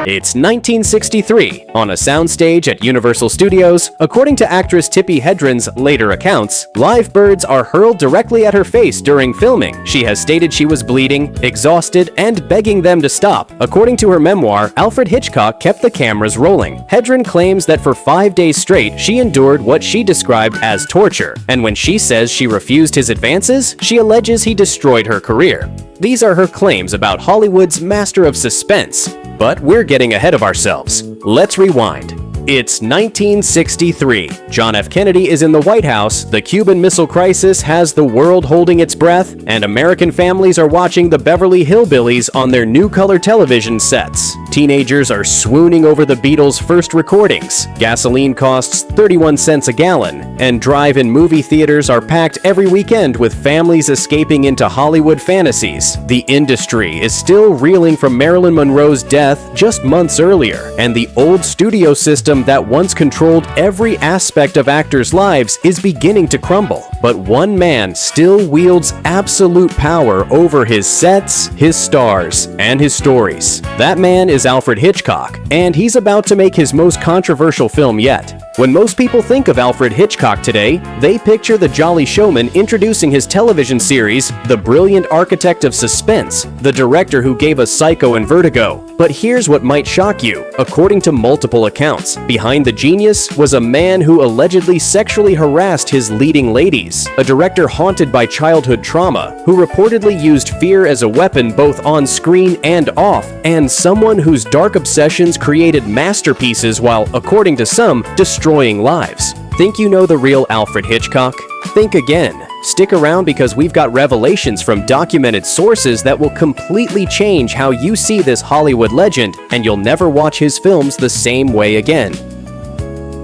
It's 1963. On a soundstage at Universal Studios, according to actress Tippi Hedren's later accounts, live birds are hurled directly at her face during filming. She has stated she was bleeding, exhausted, and begging them to stop. According to her memoir, Alfred Hitchcock kept the cameras rolling. Hedren claims that for 5 days straight, she endured what she described as torture, and when she says she refused his advances, she alleges he destroyed her career. These are her claims about Hollywood's Master of Suspense. But we're getting ahead of ourselves. Let's rewind. It's 1963. John F. Kennedy is in the White House, the Cuban Missile Crisis has the world holding its breath, and American families are watching the Beverly Hillbillies on their new color television sets. Teenagers are swooning over the Beatles' first recordings. Gasoline costs 31 cents a gallon, and drive-in movie theaters are packed every weekend with families escaping into Hollywood fantasies. The industry is still reeling from Marilyn Monroe's death just months earlier, and the old studio system that once controlled every aspect of actors' lives is beginning to crumble. But one man still wields absolute power over his sets, his stars, and his stories. That man is Alfred Hitchcock, and he's about to make his most controversial film yet. When most people think of Alfred Hitchcock today, they picture the jolly showman introducing his television series, the brilliant architect of suspense, the director who gave us Psycho and Vertigo. But here's what might shock you. According to multiple accounts, behind the genius was a man who allegedly sexually harassed his leading ladies, a director haunted by childhood trauma, who reportedly used fear as a weapon both on screen and off, and someone whose dark obsessions created masterpieces while, according to some, destroying lives. Think you know the real Alfred Hitchcock? Think again. Stick around because we've got revelations from documented sources that will completely change how you see this Hollywood legend, and you'll never watch his films the same way again.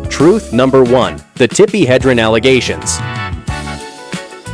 Truth number 1. The Tippi Hedren allegations.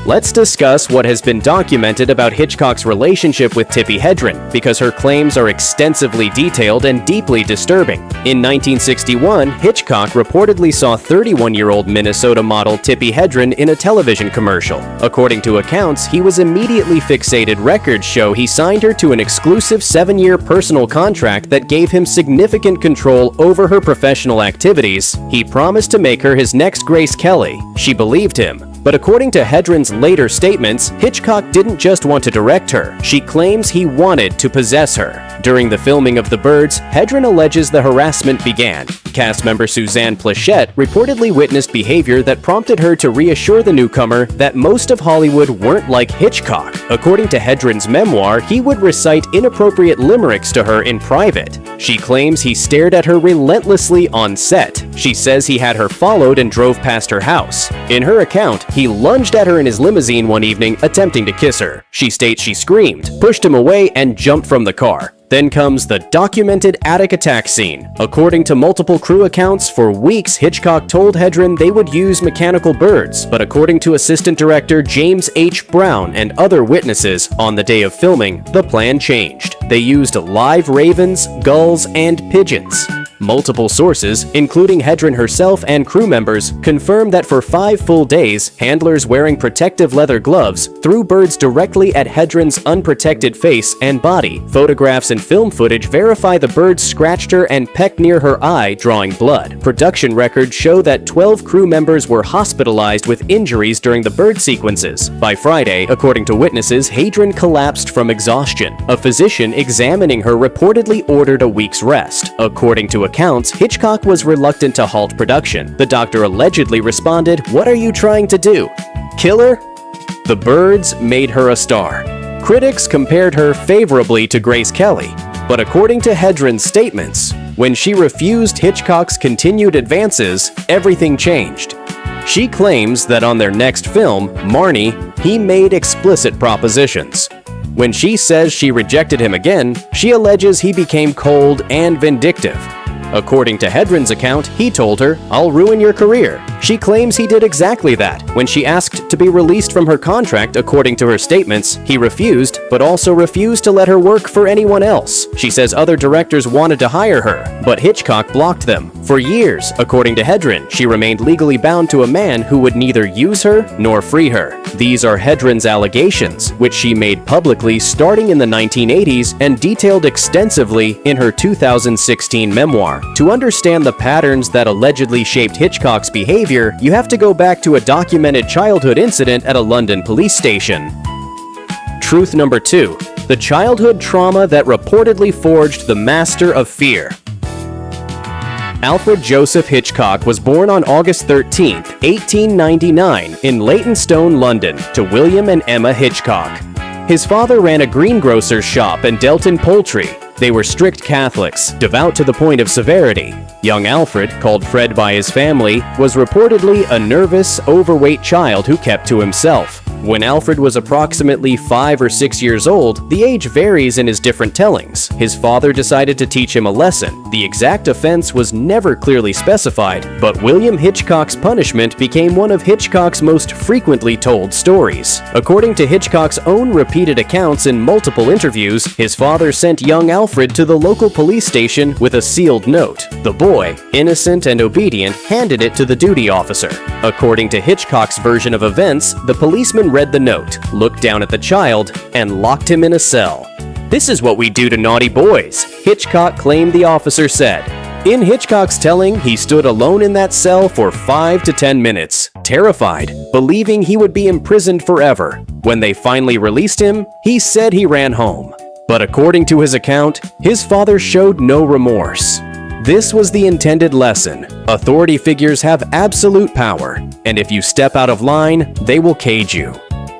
Let's discuss what has been documented about Hitchcock's relationship with Tippi Hedren, because her claims are extensively detailed and deeply disturbing. In 1961, Hitchcock reportedly saw 31-year-old Minnesota model Tippi Hedren in a television commercial. According to accounts, he was immediately fixated. Records show he signed her to an exclusive 7-year personal contract that gave him significant control over her professional activities. He promised to make her his next Grace Kelly. She believed him. But according to Hedren's later statements, Hitchcock didn't just want to direct her. She claims he wanted to possess her. During the filming of The Birds, Hedren alleges the harassment began. Cast member Suzanne Plachette reportedly witnessed behavior that prompted her to reassure the newcomer that most of Hollywood weren't like Hitchcock. According to Hedren's memoir, he would recite inappropriate limericks to her in private. She claims he stared at her relentlessly on set. She says he had her followed and drove past her house. In her account, he lunged at her in his limousine one evening, attempting to kiss her. She states she screamed, pushed him away, and jumped from the car. Then comes the documented attic attack scene. According to multiple crew accounts, for weeks Hitchcock told Hedren they would use mechanical birds, but according to assistant director James H. Brown and other witnesses, on the day of filming, the plan changed. They used live ravens, gulls, and pigeons. Multiple sources, including Hedren herself and crew members, confirm that for 5 full days, handlers wearing protective leather gloves threw birds directly at Hedren's unprotected face and body. Photographs and film footage verify the birds scratched her and pecked near her eye, drawing blood. Production records show that 12 crew members were hospitalized with injuries during the bird sequences. By Friday, according to witnesses, Hedren collapsed from exhaustion. A physician examining her reportedly ordered a week's rest. According to accounts, Hitchcock was reluctant to halt production. The doctor allegedly responded, "What are you trying to do? Kill her?" The Birds made her a star. Critics compared her favorably to Grace Kelly, but according to Hedren's statements, when she refused Hitchcock's continued advances, everything changed. She claims that on their next film, Marnie, he made explicit propositions. When she says she rejected him again, she alleges he became cold and vindictive. According to Hedren's account, he told her, "I'll ruin your career." She claims he did exactly that. When she asked to be released from her contract, according to her statements, he refused, but also refused to let her work for anyone else. She says other directors wanted to hire her, but Hitchcock blocked them. For years, according to Hedren, she remained legally bound to a man who would neither use her nor free her. These are Hedren's allegations, which she made publicly starting in the 1980s and detailed extensively in her 2016 memoir. To understand the patterns that allegedly shaped Hitchcock's behavior, you have to go back to a documented childhood incident at a London police station. Truth number 2. The childhood trauma that reportedly forged the master of fear. Alfred Joseph Hitchcock was born on August 13, 1899, in Leytonstone, London, to William and Emma Hitchcock. His father ran a greengrocer's shop and dealt in poultry. They were strict Catholics, devout to the point of severity. Young Alfred, called Fred by his family, was reportedly a nervous, overweight child who kept to himself. When Alfred was approximately 5 or 6 years old, the age varies in his different tellings. His father decided to teach him a lesson. The exact offense was never clearly specified, but William Hitchcock's punishment became one of Hitchcock's most frequently told stories. According to Hitchcock's own repeated accounts in multiple interviews, his father sent young Alfred to the local police station with a sealed note. The boy, innocent and obedient, handed it to the duty officer. According to Hitchcock's version of events, the policeman read the note, looked down at the child, and locked him in a cell. "This is what we do to naughty boys," Hitchcock claimed the officer said. In Hitchcock's telling, he stood alone in that cell for 5 to 10 minutes, terrified, believing he would be imprisoned forever. When they finally released him, he said he ran home. But according to his account, his father showed no remorse. This was the intended lesson. Authority figures have absolute power, and if you step out of line, they will cage you.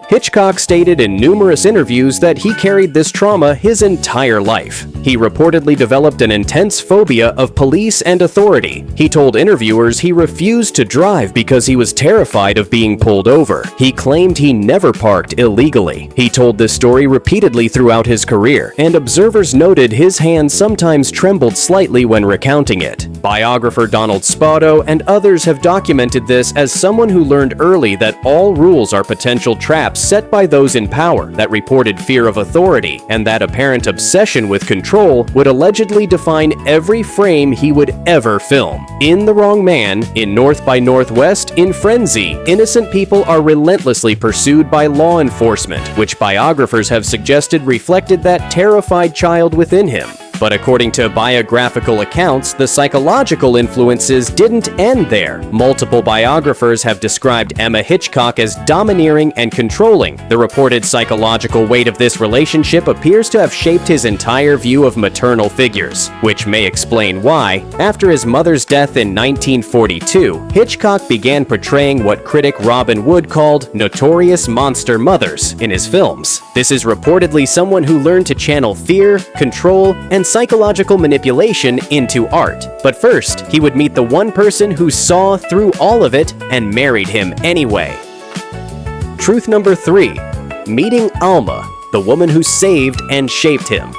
Hitchcock stated in numerous interviews that he carried this trauma his entire life. He reportedly developed an intense phobia of police and authority. He told interviewers he refused to drive because he was terrified of being pulled over. He claimed he never parked illegally. He told this story repeatedly throughout his career, and observers noted his hands sometimes trembled slightly when recounting it. Biographer Donald Spoto and others have documented this as someone who learned early that all rules are potential traps set by those in power that reported fear of authority, and that apparent obsession with control would allegedly define every frame he would ever film. In The Wrong Man, in North by Northwest, in Frenzy, innocent people are relentlessly pursued by law enforcement, which biographers have suggested reflected that terrified child within him. But according to biographical accounts, the psychological influences didn't end there. Multiple biographers have described Emma Hitchcock as domineering and controlling. The reported psychological weight of this relationship appears to have shaped his entire view of maternal figures, which may explain why, after his mother's death in 1942, Hitchcock began portraying what critic Robin Wood called notorious monster mothers in his films. This is reportedly someone who learned to channel fear, control, and psychological manipulation into art. But first, he would meet the one person who saw through all of it and married him anyway. Truth number 3. Meeting Alma, the woman who saved and shaped him.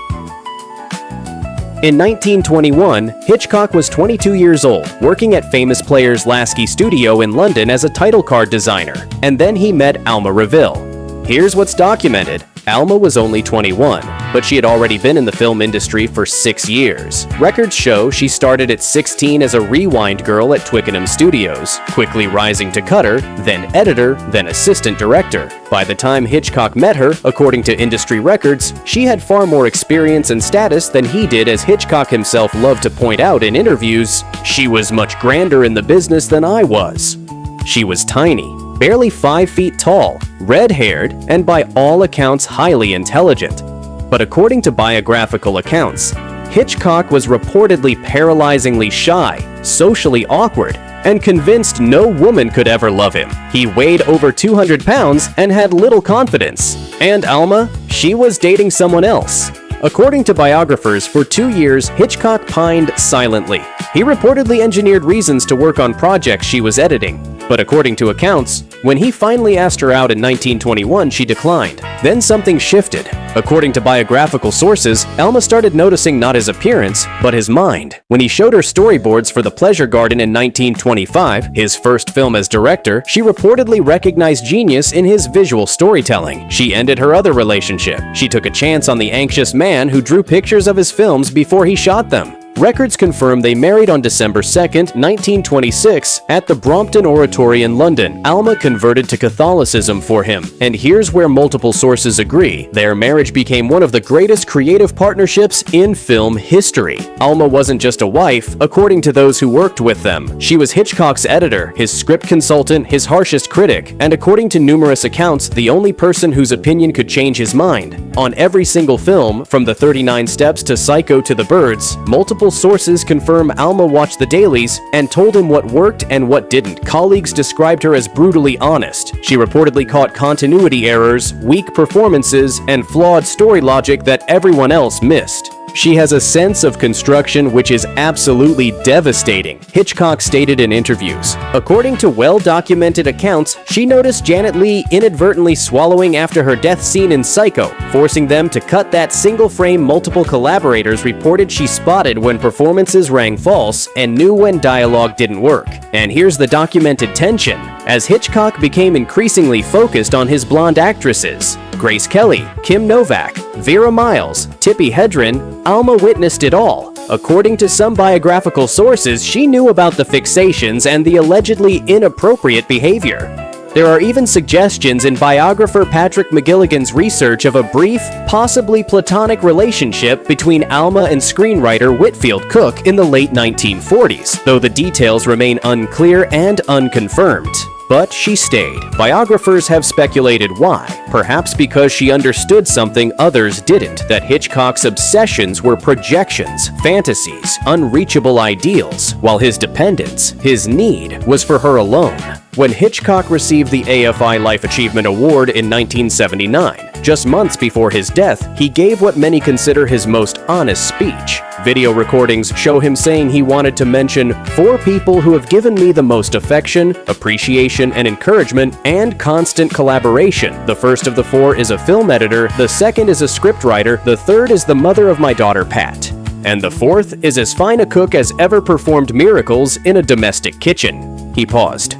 In 1921, Hitchcock was 22 years old, working at famous Players Lasky Studio in London as a title card designer, and then he met Alma Reville. Here's what's documented. Alma was only 21, but she had already been in the film industry for 6 years. Records show she started at 16 as a rewind girl at Twickenham Studios, quickly rising to cutter, then editor, then assistant director. By the time Hitchcock met her, according to industry records, she had far more experience and status than he did, as Hitchcock himself loved to point out in interviews. "She was much grander in the business than I was." She was tiny, barely 5 feet tall, red-haired, and by all accounts highly intelligent. But according to biographical accounts, Hitchcock was reportedly paralyzingly shy, socially awkward, and convinced no woman could ever love him. He weighed over 200 pounds and had little confidence. And Alma? She was dating someone else. According to biographers, for 2 years, Hitchcock pined silently. He reportedly engineered reasons to work on projects she was editing. But according to accounts, when he finally asked her out in 1921, she declined. Then something shifted. According to biographical sources, Alma started noticing not his appearance, but his mind. When he showed her storyboards for The Pleasure Garden in 1925, his first film as director, she reportedly recognized genius in his visual storytelling. She ended her other relationship. She took a chance on the anxious man who drew pictures of his films before he shot them. Records confirm they married on December 2, 1926, at the Brompton Oratory in London. Alma converted to Catholicism for him, and here's where multiple sources agree. Their marriage became one of the greatest creative partnerships in film history. Alma wasn't just a wife, according to those who worked with them. She was Hitchcock's editor, his script consultant, his harshest critic, and according to numerous accounts, the only person whose opinion could change his mind. On every single film, from The 39 Steps to Psycho to The Birds, multiple sources confirm Alma watched the dailies and told him what worked and what didn't. Colleagues described her as brutally honest. She reportedly caught continuity errors, weak performances, and flawed story logic that everyone else missed. She has a sense of construction which is absolutely devastating, Hitchcock stated in interviews. According to well-documented accounts, she noticed Janet Leigh inadvertently swallowing after her death scene in Psycho, forcing them to cut that single frame. Multiple collaborators reported she spotted when performances rang false and knew when dialogue didn't work. And here's the documented tension. As Hitchcock became increasingly focused on his blonde actresses, Grace Kelly, Kim Novak, Vera Miles, Tippi Hedren, Alma witnessed it all. According to some biographical sources, she knew about the fixations and the allegedly inappropriate behavior. There are even suggestions in biographer Patrick McGilligan's research of a brief, possibly platonic relationship between Alma and screenwriter Whitfield Cook in the late 1940s, though the details remain unclear and unconfirmed. But she stayed. Biographers have speculated why. Perhaps because she understood something others didn't, that Hitchcock's obsessions were projections, fantasies, unreachable ideals, while his dependence, his need, was for her alone. When Hitchcock received the AFI Life Achievement Award in 1979, just months before his death, he gave what many consider his most honest speech. Video recordings show him saying he wanted to mention 4 people who have given me the most affection, appreciation, and encouragement, and constant collaboration. The first of the 4 is a film editor, the second is a scriptwriter, the third is the mother of my daughter Pat, and the 4th is as fine a cook as ever performed miracles in a domestic kitchen. He paused.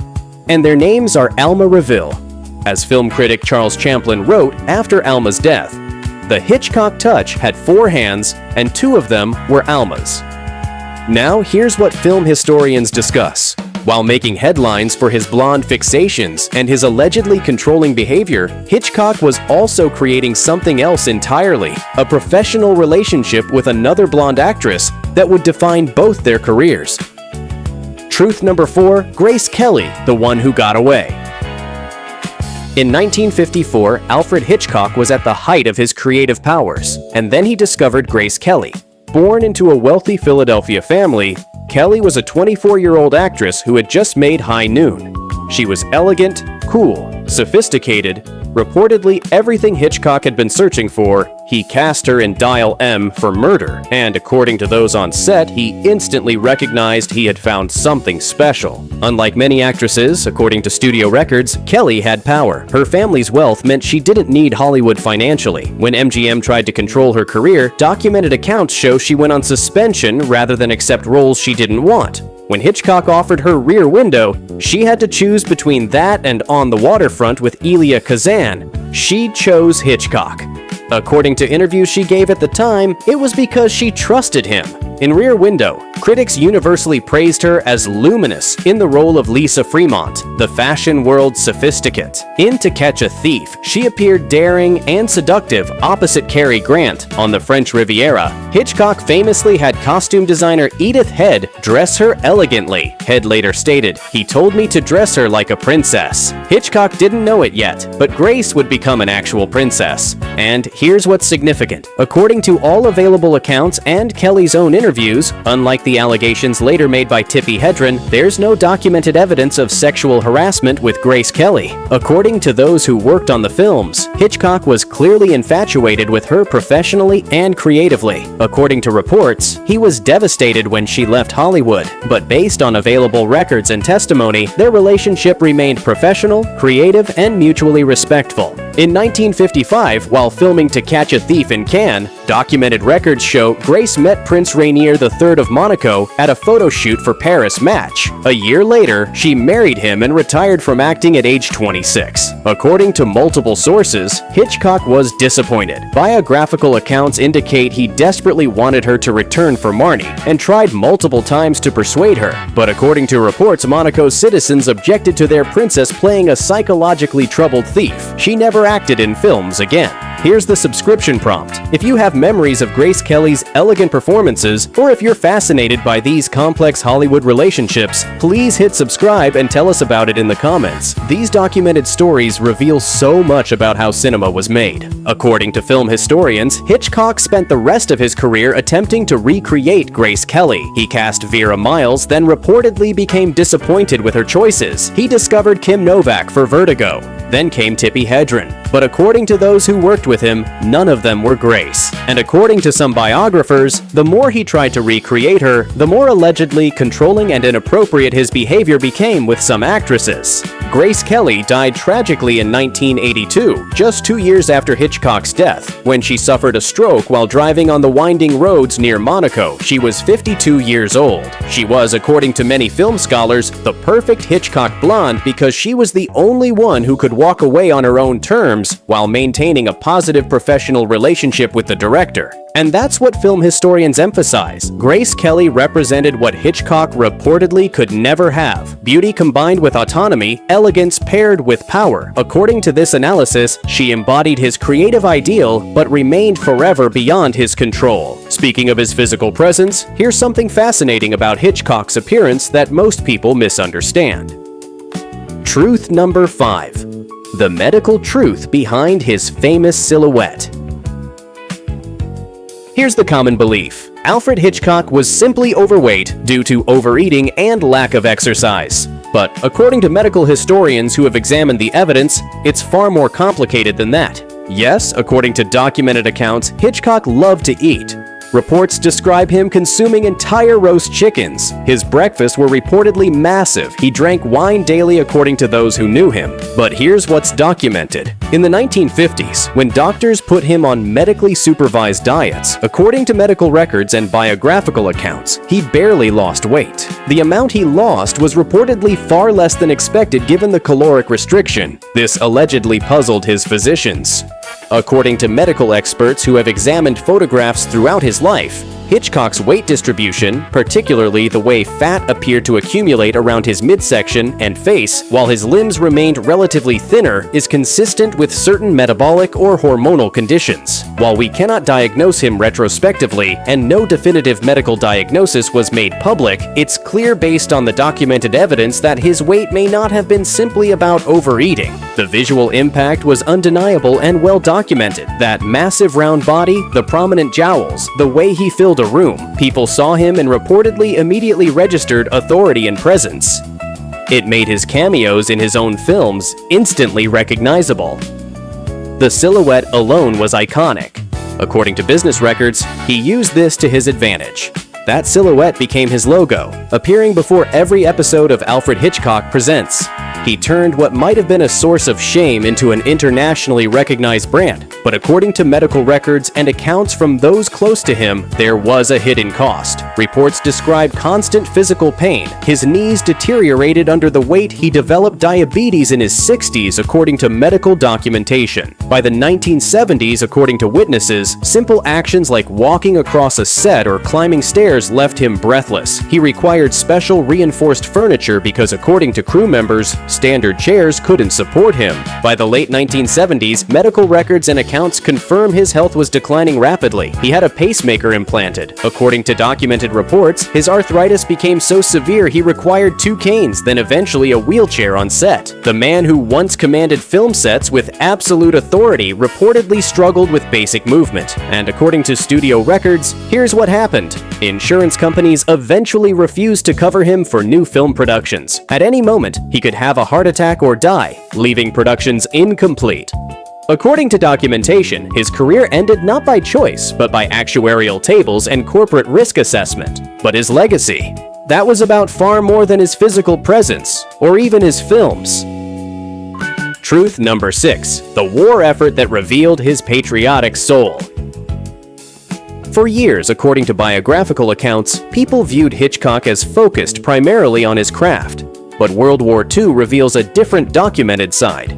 And their names are Alma Reville. As film critic Charles Champlin wrote after Alma's death, the Hitchcock touch had 4 hands, and 2 of them were Alma's. Now here's what film historians discuss. While making headlines for his blonde fixations and his allegedly controlling behavior, Hitchcock was also creating something else entirely, a professional relationship with another blonde actress that would define both their careers. Truth number 4, Grace Kelly, the one who got away. In 1954, Alfred Hitchcock was at the height of his creative powers, and then he discovered Grace Kelly. Born into a wealthy Philadelphia family, Kelly was a 24-year-old actress who had just made High Noon. She was elegant, cool, sophisticated, reportedly everything Hitchcock had been searching for. He cast her in Dial M for Murder, and according to those on set, he instantly recognized he had found something special. Unlike many actresses, according to studio records, Kelly had power. Her family's wealth meant she didn't need Hollywood financially. When MGM tried to control her career, documented accounts show she went on suspension rather than accept roles she didn't want. When Hitchcock offered her Rear Window, she had to choose between that and On the Waterfront with Elia Kazan. She chose Hitchcock. According to interviews she gave at the time, it was because she trusted him. In Rear Window, critics universally praised her as luminous in the role of Lisa Fremont, the fashion world's sophisticate. In To Catch a Thief, she appeared daring and seductive opposite Cary Grant on the French Riviera. Hitchcock famously had costume designer Edith Head dress her elegantly. Head later stated, "He told me to dress her like a princess." Hitchcock didn't know it yet, but Grace would become an actual princess. And here's what's significant. According to all available accounts and Kelly's own interviews, unlike the the allegations later made by Tippi Hedren, there's no documented evidence of sexual harassment with Grace Kelly. According to those who worked on the films, Hitchcock was clearly infatuated with her professionally and creatively. According to reports, he was devastated when she left Hollywood, but based on available records and testimony, their relationship remained professional, creative, and mutually respectful. In 1955, while filming To Catch a Thief in Cannes, documented records show Grace met Prince Rainier III of Monaco at a photo shoot for Paris Match. A year later, she married him and retired from acting at age 26. According to multiple sources, Hitchcock was disappointed. Biographical accounts indicate he desperately wanted her to return for Marnie and tried multiple times to persuade her. But according to reports, Monaco's citizens objected to their princess playing a psychologically troubled thief. She never acted in films again. Here's the subscription prompt. If you have memories of Grace Kelly's elegant performances, or if you're fascinated by these complex Hollywood relationships, please hit subscribe and tell us about it in the comments. These documented stories reveal so much about how cinema was made. According to film historians, Hitchcock spent the rest of his career attempting to recreate Grace Kelly. He cast Vera Miles, then reportedly became disappointed with her choices. He discovered Kim Novak for Vertigo. Then came Tippi Hedren. But according to those who worked with him, none of them were Grace. And according to some biographers, the more he tried to recreate her, the more allegedly controlling and inappropriate his behavior became with some actresses. Grace Kelly died tragically in 1982, just 2 years after Hitchcock's death, when she suffered a stroke while driving on the winding roads near Monaco. She was 52 years old. She was, according to many film scholars, the perfect Hitchcock blonde because she was the only one who could walk away on her own terms while maintaining a positive professional relationship with the director. And that's what film historians emphasize. Grace Kelly represented what Hitchcock reportedly could never have: beauty combined with autonomy, elegance paired with power. According to this analysis, she embodied his creative ideal but remained forever beyond his control. Speaking of his physical presence, here's something fascinating about Hitchcock's appearance that most people misunderstand. Truth number 5. The medical truth behind his famous silhouette. Here's the common belief. Alfred Hitchcock was simply overweight due to overeating and lack of exercise. But according to medical historians who have examined the evidence, it's far more complicated than that. Yes, according to documented accounts, Hitchcock loved to eat. Reports describe him consuming entire roast chickens. His breakfasts were reportedly massive. He drank wine daily according to those who knew him. But here's what's documented. In the 1950s, when doctors put him on medically supervised diets, according to medical records and biographical accounts, he barely lost weight. The amount he lost was reportedly far less than expected given the caloric restriction. This allegedly puzzled his physicians. According to medical experts who have examined photographs throughout his life, Hitchcock's weight distribution, particularly the way fat appeared to accumulate around his midsection and face while his limbs remained relatively thinner, is consistent with certain metabolic or hormonal conditions. While we cannot diagnose him retrospectively and no definitive medical diagnosis was made public, it's clear based on the documented evidence that his weight may not have been simply about overeating. The visual impact was undeniable and well documented. That massive round body, the prominent jowls, the way he filled a room, people saw him and reportedly immediately registered authority and presence. It made his cameos in his own films instantly recognizable. The silhouette alone was iconic. According to business records, he used this to his advantage. That silhouette became his logo, appearing before every episode of Alfred Hitchcock Presents. He turned what might have been a source of shame into an internationally recognized brand. But according to medical records and accounts from those close to him, there was a hidden cost. Reports describe constant physical pain. His knees deteriorated under the weight. He developed diabetes in his 60s, according to medical documentation. By the 1970s, according to witnesses, simple actions like walking across a set or climbing stairs left him breathless. He required special reinforced furniture because, according to crew members, standard chairs couldn't support him. By the late 1970s, medical records and accounts confirm his health was declining rapidly. He had a pacemaker implanted. According to documented reports, his arthritis became so severe he required 2 canes, then eventually a wheelchair on set. The man who once commanded film sets with absolute authority reportedly struggled with basic movement. And according to studio records, here's what happened. Insurance companies eventually refused to cover him for new film productions. At any moment, he could have a heart attack or die, leaving productions incomplete. According to documentation, his career ended not by choice, but by actuarial tables and corporate risk assessment. But his legacy? That was about far more than his physical presence, or even his films. Truth number 6. The war effort that revealed his patriotic soul. For years, according to biographical accounts, people viewed Hitchcock as focused primarily on his craft. But World War II reveals a different documented side.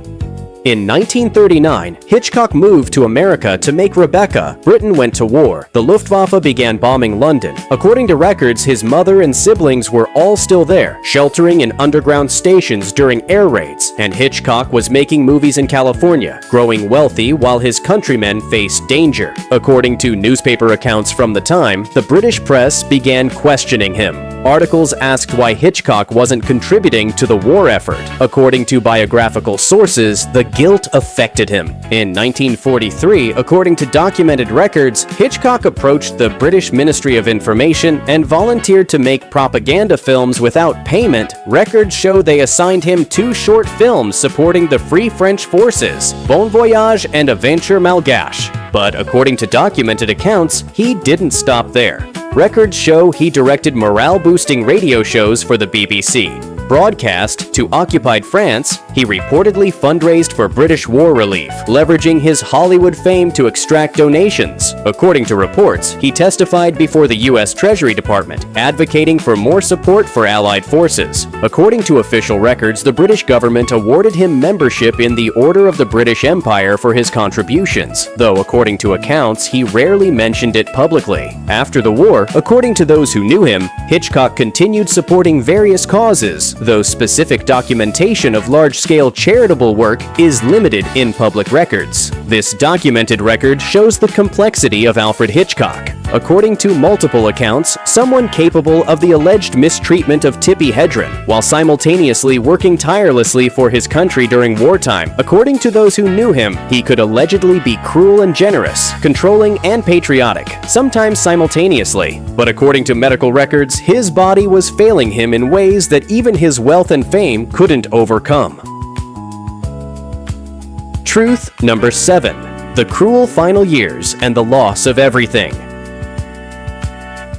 In 1939, Hitchcock moved to America to make Rebecca. Britain went to war. The Luftwaffe began bombing London. According to records, his mother and siblings were all still there, sheltering in underground stations during air raids, and Hitchcock was making movies in California, growing wealthy while his countrymen faced danger. According to newspaper accounts from the time, the British press began questioning him. Articles asked why Hitchcock wasn't contributing to the war effort. According to biographical sources, the guilt affected him. In 1943, according to documented records, Hitchcock approached the British Ministry of Information and volunteered to make propaganda films without payment. Records show they assigned him 2 short films supporting the Free French Forces, Bon Voyage and Aventure Malgache. But according to documented accounts, he didn't stop there. Records show he directed morale-boosting radio shows for the BBC. Broadcast to occupied France, he reportedly fundraised for British war relief, leveraging his Hollywood fame to extract donations. According to reports, he testified before the U.S. Treasury Department, advocating for more support for Allied forces. According to official records, the British government awarded him membership in the Order of the British Empire for his contributions, though according to accounts, he rarely mentioned it publicly. After the war, according to those who knew him, Hitchcock continued supporting various causes, though specific documentation of large-scale charitable work is limited in public records. This documented record shows the complexity of Alfred Hitchcock. According to multiple accounts, someone capable of the alleged mistreatment of Tippi Hedren, while simultaneously working tirelessly for his country during wartime. According to those who knew him, he could allegedly be cruel and generous, controlling and patriotic, sometimes simultaneously. But according to medical records, his body was failing him in ways that even his wealth and fame couldn't overcome. Truth number 7. The cruel final years and the loss of everything.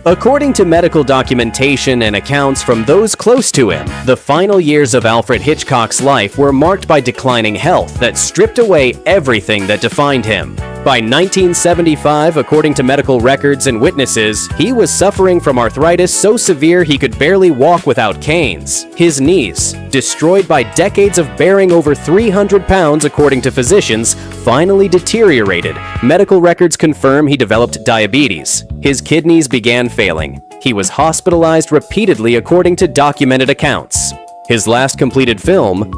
According to medical documentation and accounts from those close to him, the final years of Alfred Hitchcock's life were marked by declining health that stripped away everything that defined him. By 1975, according to medical records and witnesses, he was suffering from arthritis so severe he could barely walk without canes. His knees, destroyed by decades of bearing over 300 pounds according to physicians, finally deteriorated. Medical records confirm he developed diabetes. His kidneys began failing. He was hospitalized repeatedly according to documented accounts. His last completed film,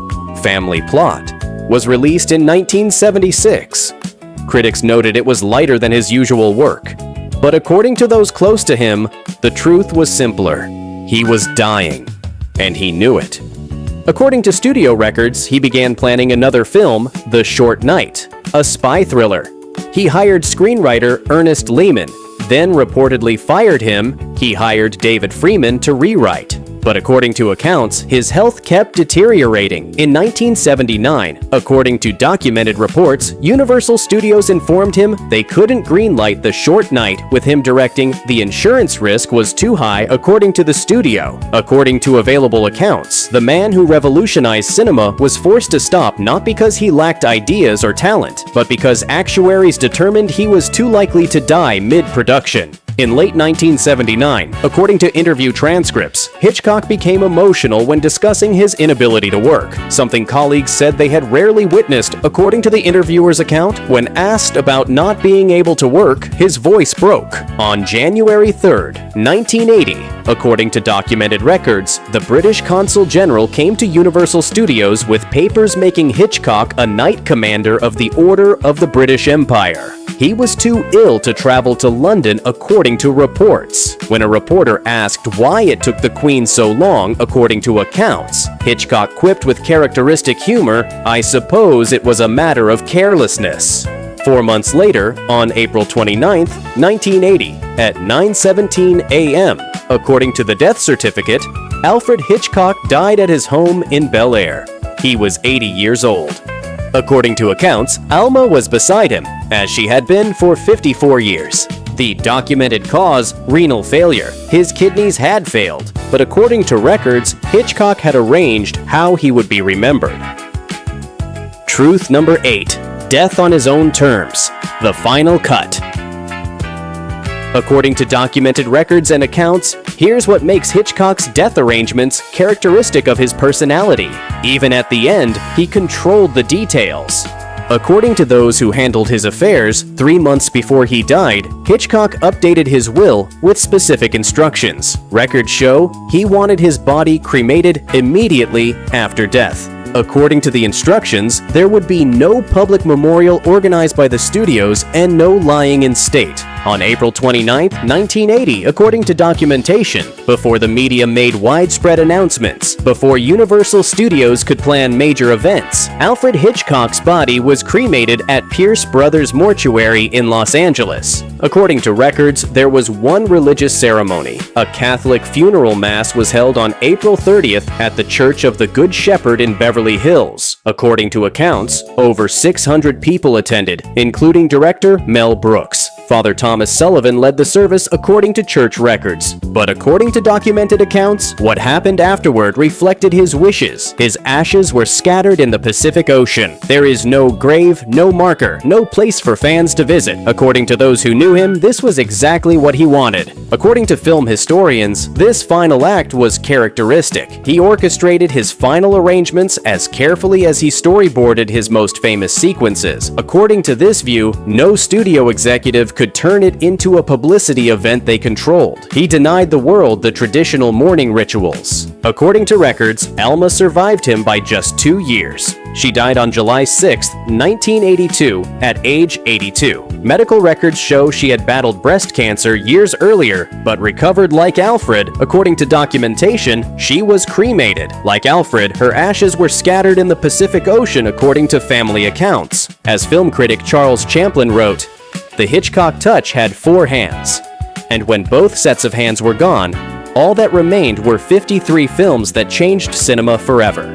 Family Plot, was released in 1976. Critics noted it was lighter than his usual work. But according to those close to him, the truth was simpler. He was dying, and he knew it. According to studio records, he began planning another film, The Short Night, a spy thriller. He hired screenwriter Ernest Lehman, then reportedly fired him. He hired David Freeman to rewrite. But according to accounts, his health kept deteriorating. In 1979, according to documented reports, Universal Studios informed him they couldn't greenlight The Short Night with him directing. The insurance risk was too high, according to the studio. According to available accounts, the man who revolutionized cinema was forced to stop not because he lacked ideas or talent, but because actuaries determined he was too likely to die mid-production. In late 1979, according to interview transcripts, Hitchcock became emotional when discussing his inability to work, something colleagues said they had rarely witnessed. According to the interviewer's account, when asked about not being able to work, his voice broke. On January 3, 1980, according to documented records, the British Consul General came to Universal Studios with papers making Hitchcock a Knight Commander of the Order of the British Empire. He was too ill to travel to London, according to reports. When a reporter asked why it took the Queen so long, according to accounts, Hitchcock quipped with characteristic humor, "I suppose it was a matter of carelessness." 4 months later, on April 29, 1980, at 9:17 a.m., according to the death certificate, Alfred Hitchcock died at his home in Bel Air. He was 80 years old. According to accounts, Alma was beside him, as she had been for 54 years. The documented cause, renal failure. His kidneys had failed, but according to records, Hitchcock had arranged how he would be remembered. Truth number 8. Death on his own terms. The final cut. According to documented records and accounts, here's what makes Hitchcock's death arrangements characteristic of his personality. Even at the end, he controlled the details. According to those who handled his affairs, 3 months before he died, Hitchcock updated his will with specific instructions. Records show he wanted his body cremated immediately after death. According to the instructions, there would be no public memorial organized by the studios and no lying in state. On April 29, 1980, according to documentation, before the media made widespread announcements, before Universal Studios could plan major events, Alfred Hitchcock's body was cremated at Pierce Brothers Mortuary in Los Angeles. According to records, there was one religious ceremony. A Catholic funeral mass was held on April 30th at the Church of the Good Shepherd in Beverly Hills. According to accounts, over 600 people attended, including director Mel Brooks. Father Thomas Sullivan led the service according to church records. But according to documented accounts, what happened afterward reflected his wishes. His ashes were scattered in the Pacific Ocean. There is no grave, no marker, no place for fans to visit. According to those who knew him, this was exactly what he wanted. According to film historians, this final act was characteristic. He orchestrated his final arrangements as carefully as he storyboarded his most famous sequences. According to this view, no studio executive could turn it into a publicity event they controlled. He denied the world the traditional mourning rituals. According to records, Alma survived him by just 2 years. She died on July 6, 1982, at age 82. Medical records show she had battled breast cancer years earlier, but recovered like Alfred. According to documentation, she was cremated. Like Alfred, her ashes were scattered in the Pacific Ocean according to family accounts. As film critic Charles Champlin wrote, "The Hitchcock touch had 4 hands, and when both sets of hands were gone, all that remained were 53 films that changed cinema forever."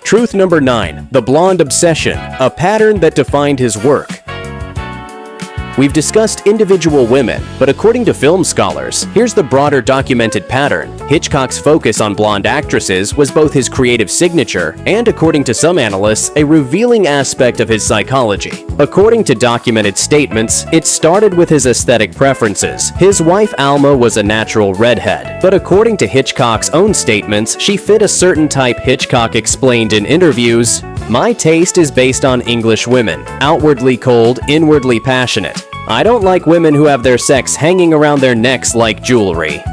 Truth number 9. The blonde obsession, a pattern that defined his work. We've discussed individual women, but according to film scholars, here's the broader documented pattern. Hitchcock's focus on blonde actresses was both his creative signature and, according to some analysts, a revealing aspect of his psychology. According to documented statements, it started with his aesthetic preferences. His wife Alma was a natural redhead, but according to Hitchcock's own statements, she fit a certain type. Hitchcock explained in interviews, "My taste is based on English women, outwardly cold, inwardly passionate. I don't like women who have their sex hanging around their necks like jewelry."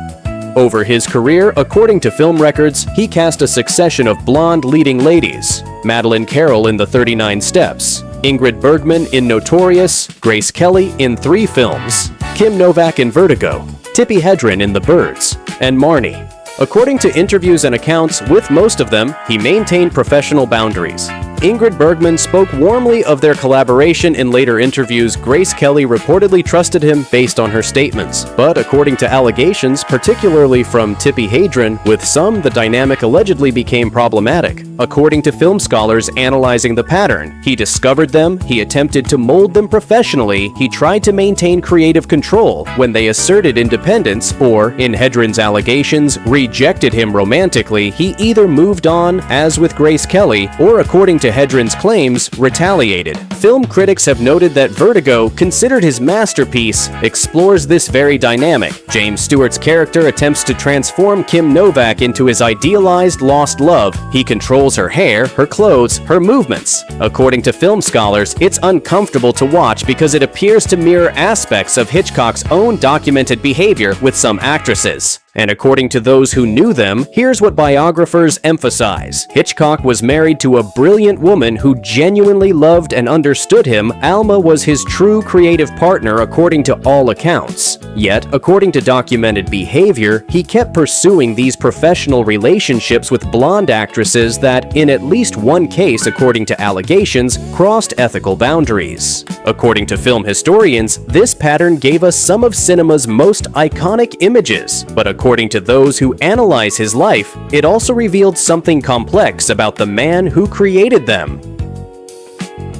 Over his career, according to film records, he cast a succession of blonde leading ladies. Madeleine Carroll in The 39 Steps, Ingrid Bergman in Notorious, Grace Kelly in 3 films, Kim Novak in Vertigo, Tippi Hedren in The Birds, and Marnie. According to interviews and accounts, with most of them, he maintained professional boundaries. Ingrid Bergman spoke warmly of their collaboration in later interviews. Grace Kelly reportedly trusted him based on her statements. But according to allegations, particularly from Tippi Hedren, with some, the dynamic allegedly became problematic. According to film scholars analyzing the pattern, he discovered them, he attempted to mold them professionally, he tried to maintain creative control. When they asserted independence, or, in Hedren's allegations, rejected him romantically, he either moved on, as with Grace Kelly, or according to Hedren's claims, retaliated. Film critics have noted that Vertigo, considered his masterpiece, explores this very dynamic. James Stewart's character attempts to transform Kim Novak into his idealized lost love. He controls her hair, her clothes, her movements. According to film scholars, it's uncomfortable to watch because it appears to mirror aspects of Hitchcock's own documented behavior with some actresses. And according to those who knew them, here's what biographers emphasize. Hitchcock was married to a brilliant woman who genuinely loved and understood him. Alma was his true creative partner according to all accounts. actors. Yet, according to documented behavior, he kept pursuing these professional relationships with blonde actresses that, in at least one case according to allegations, crossed ethical boundaries. According to film historians, this pattern gave us some of cinema's most iconic images, but according to those who analyze his life, it also revealed something complex about the man who created them.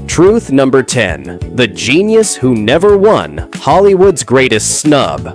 Truth number 10. The genius who never won, Hollywood's greatest snub.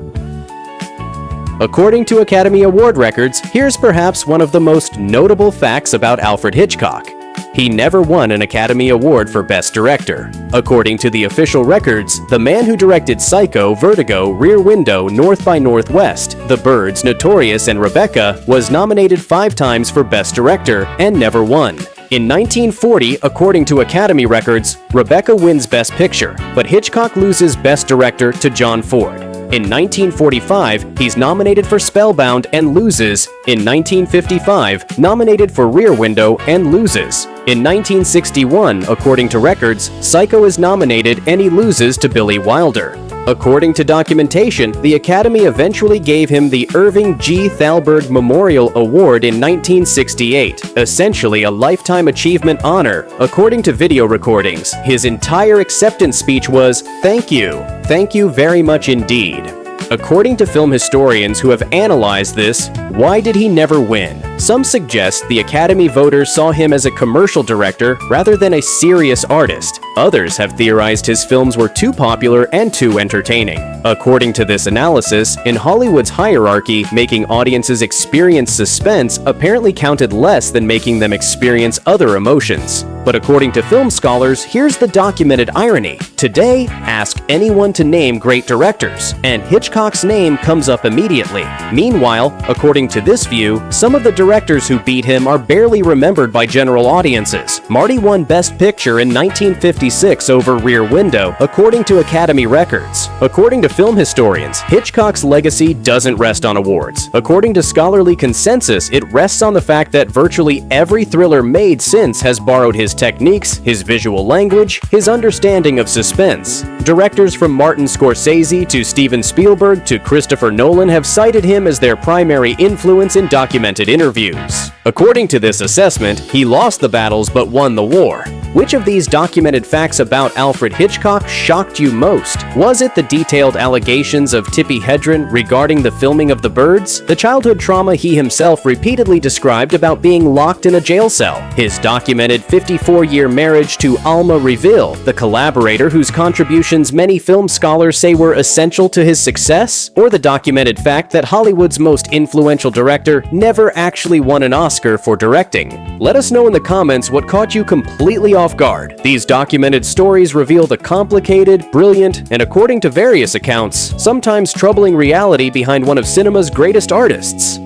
According to Academy Award records, here's perhaps one of the most notable facts about Alfred Hitchcock. He never won an Academy Award for Best Director. According to the official records, the man who directed Psycho, Vertigo, Rear Window, North by Northwest, The Birds, Notorious, and Rebecca was nominated 5 times for Best Director and never won. In 1940, according to Academy records, Rebecca wins Best Picture, but Hitchcock loses Best Director to John Ford. In 1945, he's nominated for Spellbound and loses. In 1955, nominated for Rear Window and loses. In 1961, according to records, Psycho is nominated and he loses to Billy Wilder. According to documentation, the Academy eventually gave him the Irving G. Thalberg Memorial Award in 1968, essentially a lifetime achievement honor. According to video recordings, his entire acceptance speech was, "Thank you very much indeed." According to film historians who have analyzed this, why did he never win? Some suggest the Academy voters saw him as a commercial director rather than a serious artist. Others have theorized his films were too popular and too entertaining. According to this analysis, in Hollywood's hierarchy, making audiences experience suspense apparently counted less than making them experience other emotions. But according to film scholars, here's the documented irony. Today, ask anyone to name great directors, and Hitchcock's name comes up immediately. Meanwhile, according to this view, some of the directors who beat him are barely remembered by general audiences. Marty won Best Picture in 1956 over Rear Window, according to Academy records. According to film historians, Hitchcock's legacy doesn't rest on awards. According to scholarly consensus, it rests on the fact that virtually every thriller made since has borrowed his techniques, his visual language, his understanding of suspense. Directors from Martin Scorsese to Steven Spielberg to Christopher Nolan have cited him as their primary influence in documented interviews. According to this assessment, he lost the battles but won the war. Which of these documented facts about Alfred Hitchcock shocked you most? Was it the detailed allegations of Tippi Hedren regarding the filming of The Birds? The childhood trauma he himself repeatedly described about being locked in a jail cell? His documented 54-year marriage to Alma Reville, the collaborator whose contributions many film scholars say were essential to his success? Or the documented fact that Hollywood's most influential director never actually won an Oscar for directing? Let us know in the comments what caught you completely off guard. These documented stories reveal the complicated, brilliant, and according to various accounts, sometimes troubling reality behind one of cinema's greatest artists.